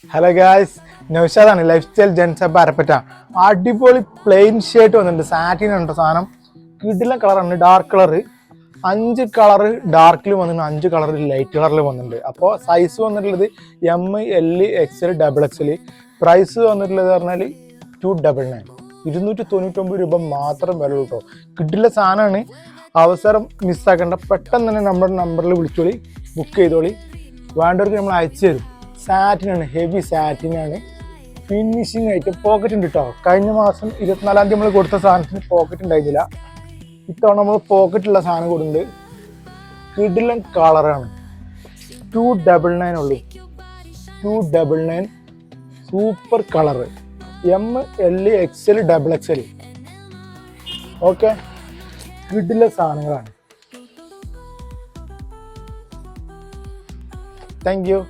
Hello guys, നൗഷാദാണ് life style gents Arappatta. അടിപൊളി plain shirt വന്നിട്ടുണ്ട്. സാറ്റിൻ ഉണ്ട് സാധനം. കിടില കളറാണ്, ഡാർക്ക് കളറ്. 5 കളറ് ഡാർക്കിൽ വന്നിട്ടുണ്ട്, 5 കളർ ലൈറ്റ് കളറിൽ വന്നിട്ടുണ്ട്. അപ്പോൾ സൈസ് വന്നിട്ടുള്ളത് ML, XL, XXL. പ്രൈസ് വന്നിട്ടുള്ളത് പറഞ്ഞാൽ 299, 299 രൂപ മാത്രം വില കേട്ടോ. കിടില സാധനമാണ്. അവസരം മിസ്സാക്കേണ്ട. പെട്ടെന്ന് തന്നെ നമ്മുടെ നമ്പറിൽ വിളിച്ചോളി, ബുക്ക് ചെയ്തോളി. വേണ്ടവർക്ക് നമ്മൾ അയച്ചു തരും. സാറ്റിനാണ്, ഹെവി സാറ്റിനാണ്. ഫിനിഷിങ് ആയിട്ട് പോക്കറ്റ് ഉണ്ട് കേട്ടോ. കഴിഞ്ഞ മാസം 24-ാം തീയതി നമ്മൾ കൊടുത്ത സാധനത്തിന് പോക്കറ്റ് ഉണ്ടായിരുന്നില്ല. ഇത്തവണ നമ്മൾ പോക്കറ്റുള്ള സാധനം കൊടുക്കുന്നുണ്ട്. കിടിലൻ കളറാണ്. 299 ഉള്ളൂ, 299. Super colour. ML, XL, XXL. Okay, കിടില സാധനങ്ങളാണ്. Thank U.